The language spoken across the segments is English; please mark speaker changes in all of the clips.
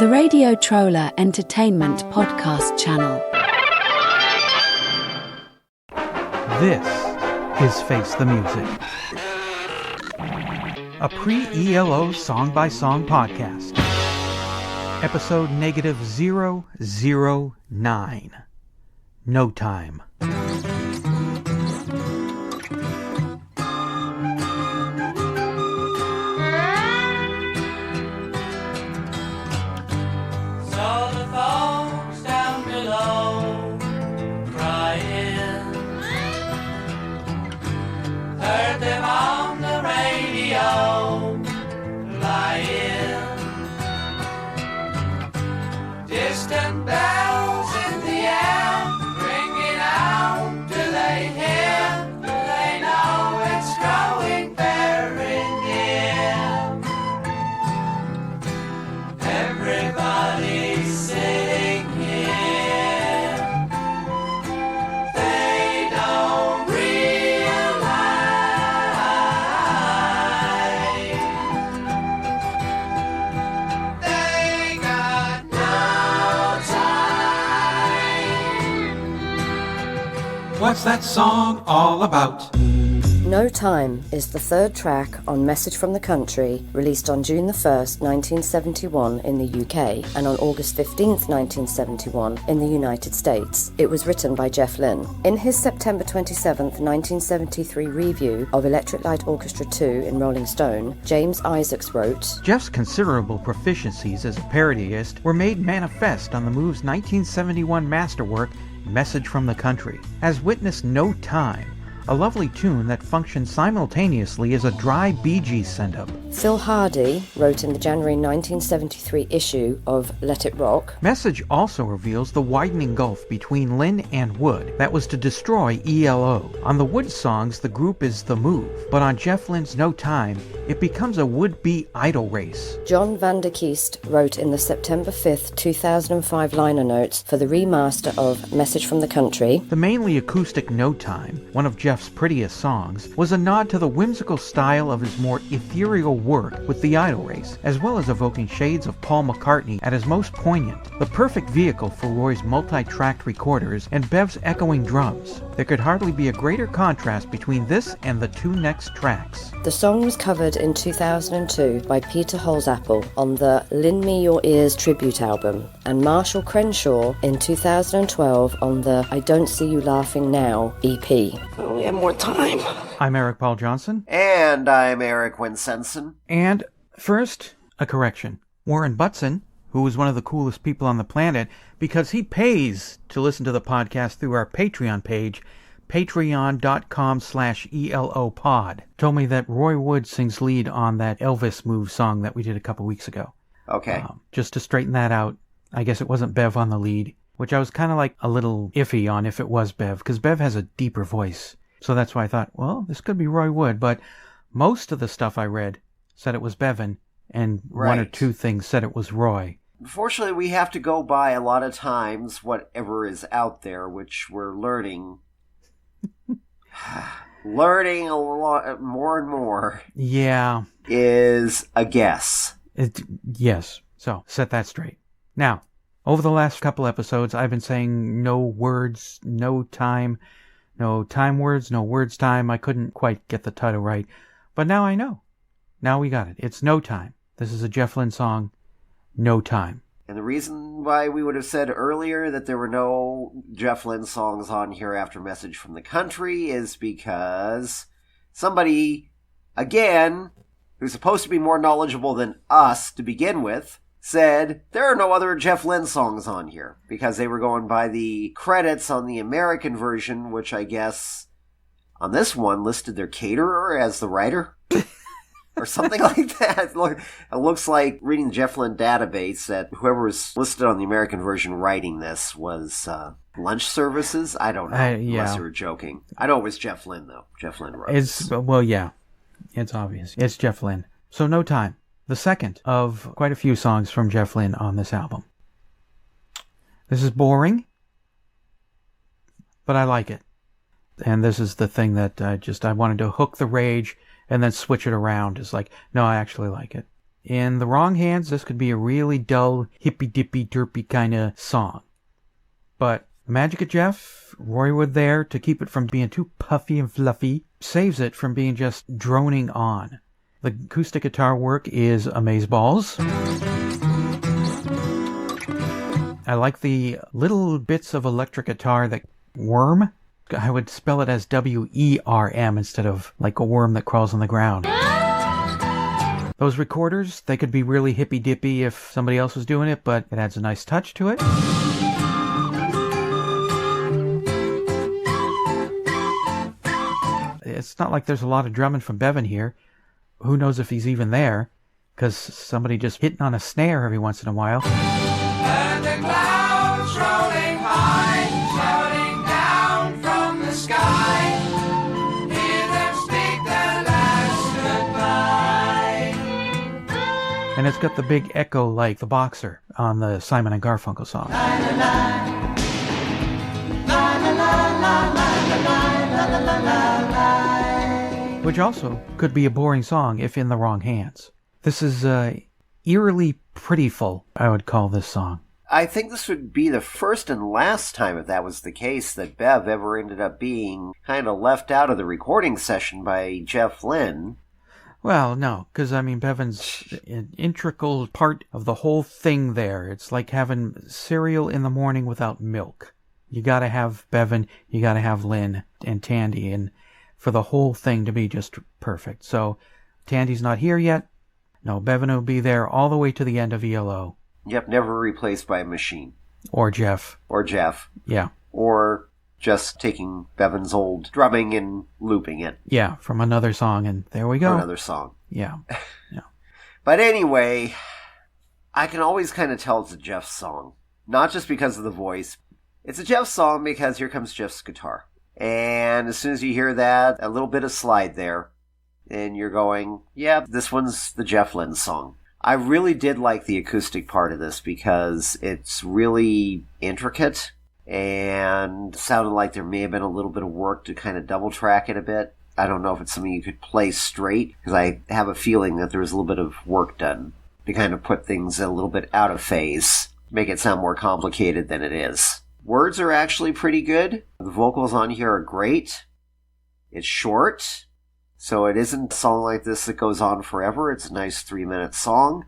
Speaker 1: the Radio Troller Entertainment Podcast Channel.
Speaker 2: This is Face the Music, a Pre-ELO song-by-song podcast. Episode -009. No Time.
Speaker 3: Distant bells in the air, ringing out. Do they hear? Do they know it's growing very near? Everybody's sitting here. They don't realize they got no time.
Speaker 2: What's that song all about?
Speaker 4: No Time is the third track on Message from the Country, released on June the 1st, 1971 in the UK and on August 15th, 1971 in the United States. It was written by Jeff Lynne. In his September 27th, 1973 review of Electric Light Orchestra 2 in Rolling Stone, James Isaacs wrote,
Speaker 2: Jeff's considerable proficiencies as a parodyist were made manifest on the Move's 1971 masterwork, Message from the Country, as witness No Time, a lovely tune that functions simultaneously as a dry Bee Gees send-up.
Speaker 4: Phil Hardy wrote in the January 1973 issue of Let It Rock,
Speaker 2: Message also reveals the widening gulf between Lynne and Wood that was to destroy ELO. On the Wood songs, the group is The Move, but on Jeff Lynne's No Time, it becomes a would-be idol race.
Speaker 4: John Van der Kiest wrote in the September 5th, 2005 liner notes for the remaster of Message from the Country,
Speaker 2: The mainly acoustic No Time, one of Jeff's prettiest songs, was a nod to the whimsical style of his more ethereal work with the idol race, as well as evoking shades of Paul McCartney at his most poignant. The perfect vehicle for Roy's multi-tracked recorders and Bev's echoing drums. There could hardly be a greater contrast between this and the two next tracks.
Speaker 4: The song was covered in 2002 by Peter Holsapple on the Lend Me Your Ears tribute album, and Marshall Crenshaw in 2012 on the I Don't See You Laughing Now EP.
Speaker 5: We have more time.
Speaker 2: I'm Eric Paul Johnson.
Speaker 5: And I'm Eric Winsenson.
Speaker 2: And first, a correction. Warren Butson, who is one of the coolest people on the planet, because he pays to listen to the podcast through our Patreon page, patreon.com/ELOpod, told me that Roy Wood sings lead on that Elvis Move song that we did a couple weeks ago.
Speaker 5: Okay.
Speaker 2: Just to straighten that out, I guess it wasn't Bev on the lead, which I was kind of like a little iffy on if it was Bev, because Bev has a deeper voice. So that's why I thought, well, this could be Roy Wood, but most of the stuff I read said it was Bevan, and one or two things said it was Roy.
Speaker 5: Unfortunately, we have to go by a lot of times whatever is out there, which we're learning. Learning a lot more and more.
Speaker 2: Yeah.
Speaker 5: Is a guess.
Speaker 2: Yes. So, set that straight. Now, over the last couple episodes, I've been saying no words, no time, no time words, no words time. I couldn't quite get the title right, but now I know. Now we got it. It's No Time. This is a Jeff Lynne song, No Time.
Speaker 5: And the reason why we would have said earlier that there were no Jeff Lynne songs on here after Message from the Country is because somebody, again, who's supposed to be more knowledgeable than us to begin with, said there are no other Jeff Lynne songs on here because they were going by the credits on the American version, which I guess on this one listed their caterer as the writer or something like that. It looks like reading the Jeff Lynne database that whoever was listed on the American version writing this was lunch services. I don't know, unless you were joking. I know it was Jeff Lynne, though. Jeff Lynne wrote this.
Speaker 2: Well, yeah, it's obvious. It's Jeff Lynne. So No Time. The second of quite a few songs from Jeff Lynne on this album. This is boring, but I like it. And this is the thing that I wanted to hook the rage and then switch it around. It's like, no, I actually like it. In the wrong hands, this could be a really dull, hippy-dippy-derpy kind of song. But the magic of Jeff, Roy Wood there, to keep it from being too puffy and fluffy, saves it from being just droning on. The acoustic guitar work is amazeballs. I like the little bits of electric guitar that worm. I would spell it as W-E-R-M instead of like a worm that crawls on the ground. Those recorders, they could be really hippy-dippy if somebody else was doing it, but it adds a nice touch to it. It's not like there's a lot of drumming from Bevan here. Who knows if he's even there, because somebody just hitting on a snare every once in a while.
Speaker 3: And the clouds rolling high, shouting down from the sky. Hear them speak their last goodbye.
Speaker 2: And it's got the big echo like the boxer on the Simon and Garfunkel song. Which also could be a boring song if in the wrong hands. This is eerily prettyful, I would call this song.
Speaker 5: I think this would be the first and last time, if that was the case, that Bev ever ended up being kind of left out of the recording session by Jeff Lynne.
Speaker 2: Well, no, because, I mean, Bevan's an integral part of the whole thing there. It's like having cereal in the morning without milk. You gotta have Bevan, you gotta have Lynn and Tandy, and for the whole thing to be just perfect. So, Tandy's not here yet. No, Bevan will be there all the way to the end of ELO.
Speaker 5: Yep, never replaced by a machine.
Speaker 2: Or Jeff.
Speaker 5: Or Jeff.
Speaker 2: Yeah.
Speaker 5: Or just taking Bevan's old drumming and looping it.
Speaker 2: Yeah, from another song, and there we go.
Speaker 5: Another song.
Speaker 2: Yeah. Yeah.
Speaker 5: But anyway, I can always kind of tell it's a Jeff song. Not just because of the voice. It's a Jeff song because here comes Jeff's guitar. And as soon as you hear that, a little bit of slide there, and you're going, yeah, this one's the Jeff Lynne song. I really did like the acoustic part of this because it's really intricate and sounded like there may have been a little bit of work to kind of double track it a bit. I don't know if it's something you could play straight because I have a feeling that there was a little bit of work done to kind of put things a little bit out of phase, make it sound more complicated than it is. Words are actually pretty good. The vocals on here are great. It's short, so it isn't a song like this that goes on forever. It's a nice 3-minute song.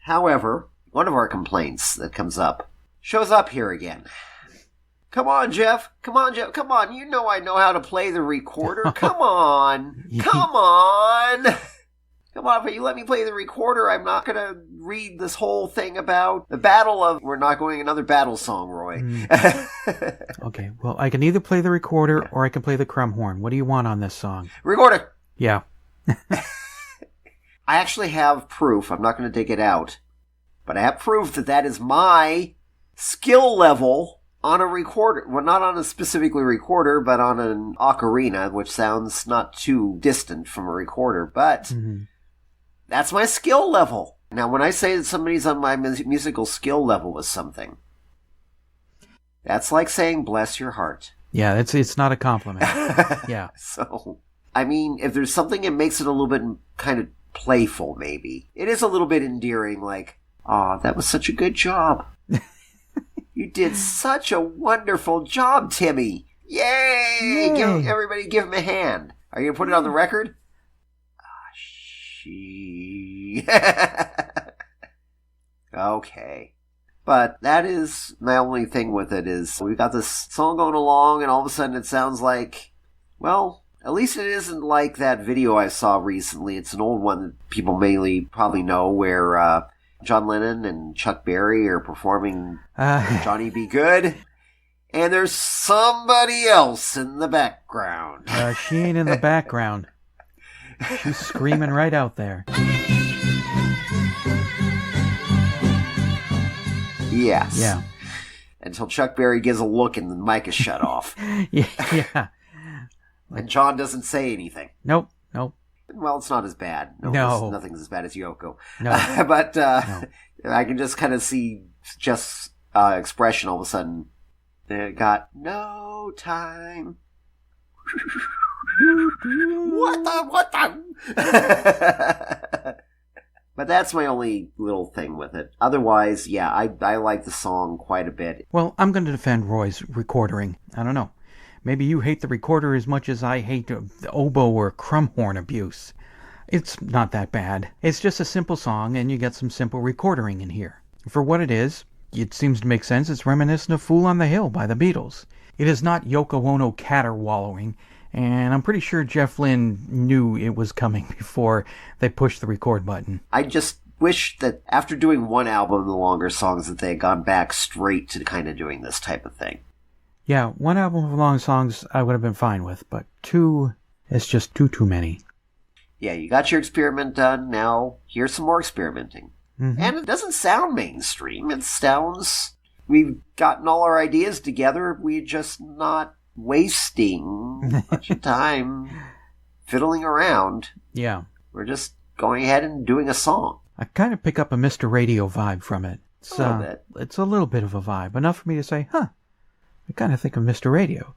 Speaker 5: However, one of our complaints that comes up shows up here again. Come on, Jeff. Come on, Jeff. Come on. You know I know how to play the recorder. Come on. Come on. Come on, if you let me play the recorder, I'm not going to read this whole thing about the battle of... We're not going another battle song, Roy.
Speaker 2: Okay, well, I can either play the recorder or I can play the crumb horn. What do you want on this song?
Speaker 5: Recorder!
Speaker 2: Yeah.
Speaker 5: I actually have proof. I'm not going to dig it out. But I have proof that that is my skill level on a recorder. Well, not on a specifically recorder, but on an ocarina, which sounds not too distant from a recorder. But... Mm-hmm. That's my skill level. Now, when I say that somebody's on my musical skill level with something, that's like saying, bless your heart.
Speaker 2: Yeah, it's not a compliment. Yeah.
Speaker 5: So, I mean, if there's something that makes it a little bit kind of playful, maybe. It is a little bit endearing, like, aw, that was such a good job. You did such a wonderful job, Timmy. Yay!
Speaker 2: Yay.
Speaker 5: Everybody give him a hand. Are you going to put it on the record? Okay. But that is my only thing with it is we've got this song going along and all of a sudden it sounds like, well, at least it isn't like that video I saw recently. It's an old one that people mainly probably know where John Lennon and Chuck Berry are performing Johnny Be Good. And there's somebody else in the background.
Speaker 2: She ain't in the background. She's screaming right out there.
Speaker 5: Yes.
Speaker 2: Yeah.
Speaker 5: Until Chuck Berry gives a look and the mic is shut off.
Speaker 2: Yeah.
Speaker 5: And John doesn't say anything.
Speaker 2: Nope.
Speaker 5: Well, it's not as bad.
Speaker 2: No.
Speaker 5: Nothing's as bad as Yoko.
Speaker 2: No.
Speaker 5: But
Speaker 2: No.
Speaker 5: I can just kind of see Jeff's expression all of a sudden. They got no time. What the? But that's my only little thing with it. Otherwise, yeah, I like the song quite a bit.
Speaker 2: Well, I'm going to defend Roy's recording. I don't know. Maybe you hate the recorder as much as I hate the oboe or crumhorn abuse. It's not that bad. It's just a simple song, and you get some simple recording in here. For what it is, it seems to make sense. It's reminiscent of Fool on the Hill by the Beatles. It is not Yoko Ono caterwallowing, and I'm pretty sure Jeff Lynne knew it was coming before they pushed the record button.
Speaker 5: I just wish that after doing one album, the longer songs, that they had gone back straight to kind of doing this type of thing.
Speaker 2: Yeah, one album of long songs I would have been fine with, but two, it's just too many.
Speaker 5: Yeah, you got your experiment done, now here's some more experimenting. Mm-hmm. And it doesn't sound mainstream, it sounds... We've gotten all our ideas together, we're just not wasting much time fiddling around.
Speaker 2: Yeah.
Speaker 5: We're just going ahead and doing a song.
Speaker 2: I kind of pick up a Mr. Radio vibe from it.
Speaker 5: A little bit.
Speaker 2: It's a little bit of a vibe, enough for me to say, I kind of think of Mr. Radio.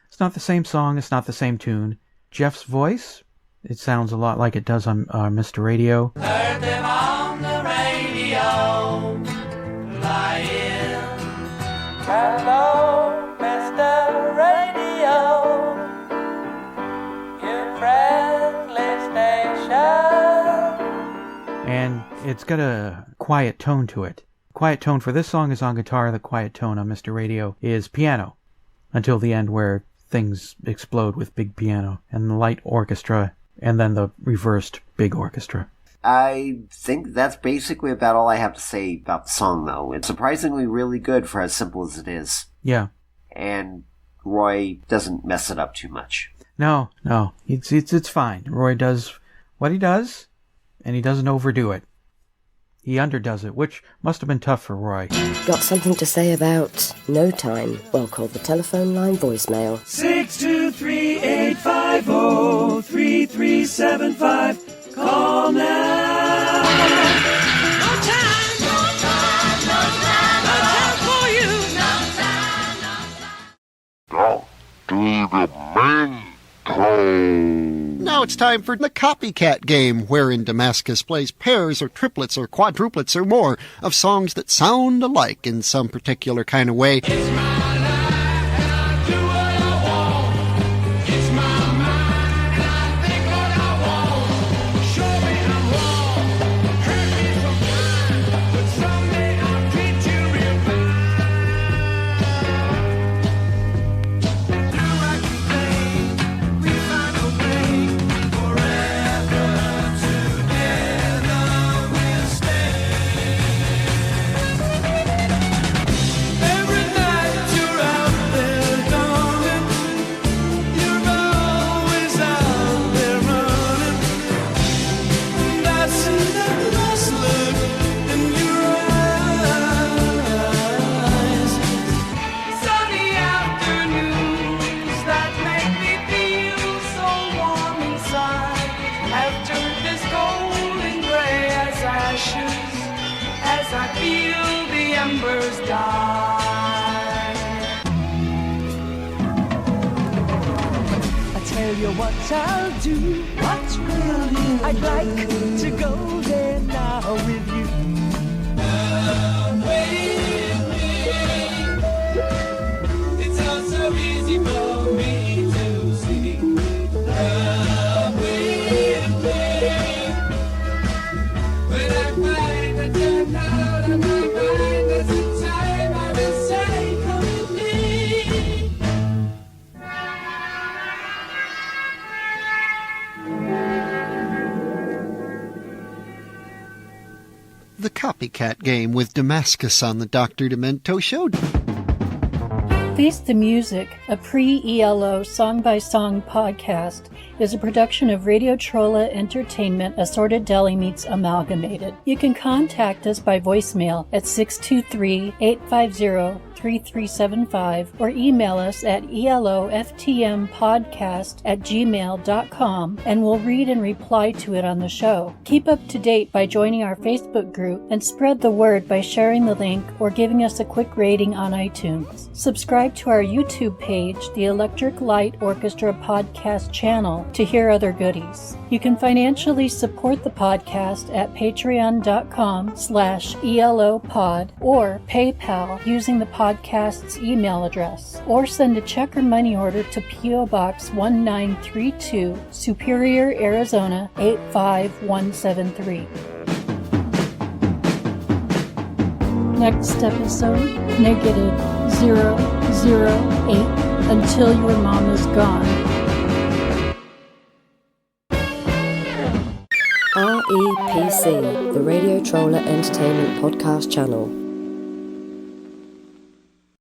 Speaker 2: It's not the same song, it's not the same tune. Jeff's voice, it sounds a lot like it does on Mr. Radio.
Speaker 3: Heard them on the radio, lying. Hello, Mr. Radio, your friendly station.
Speaker 2: And it's got a quiet tone to it. Quiet tone for this song is on guitar. The quiet tone on Mr. Radio is piano. Until the end where things explode with big piano and the light orchestra and then the reversed big orchestra.
Speaker 5: I think that's basically about all I have to say about the song, though. It's surprisingly really good for as simple as it is.
Speaker 2: Yeah.
Speaker 5: And Roy doesn't mess it up too much.
Speaker 2: No. It's fine. Roy does what he does, and he doesn't overdo it. He underdoes it, which must have been tough for Roy.
Speaker 4: Got something to say about No Time? Well, call the telephone line voicemail.
Speaker 3: 623-850-3375. Call now. No time, no time, no time, no time for you. No time, no time.
Speaker 6: Dr. Demento. Now it's time for the copycat game, wherein Damascus plays pairs or triplets or quadruplets or more of songs that sound alike in some particular kind of way.
Speaker 3: It's my life and I do what I want. It's my mind and I think what I want. Show me I'm wrong, hurt me sometimes, but someday I'll treat you real fine. Do what you think, we find a way. Forever together we'll stay. Every night you're out there, darling. You're always out there running. And I see that lost look in your eyes. Sunny afternoons that make me feel so warm inside have turned this golden gray as ashes as I feel the embers die. I tell you what I'll do. What will you I'd like to go there now with you. It's all so easy for me to see. Love with me. When I find that you're out of my mind, that's the time I will say, come with me.
Speaker 6: The copycat game with Damascus on the Dr. Demento Show.
Speaker 7: Face the Music, a pre-ELO song-by-song podcast, is a production of Radio Trolla Entertainment, Assorted Deli Meats Amalgamated. You can contact us by voicemail at 623-850-3375. 888-848-3375 or email us at eloftmpodcast@gmail.com and we'll read and reply to it on the show. Keep up to date by joining our Facebook group and spread the word by sharing the link or giving us a quick rating on iTunes. Subscribe to our YouTube page, the Electric Light Orchestra Podcast channel, to hear other goodies. You can financially support the podcast at patreon.com/ELOpod or PayPal using the podcast's email address, or send a check or money order to P.O. Box 1932, Superior, Arizona 85173. Next episode, -008, Until Your Mom Is Gone.
Speaker 4: REPC, the Radio Troller Entertainment Podcast channel.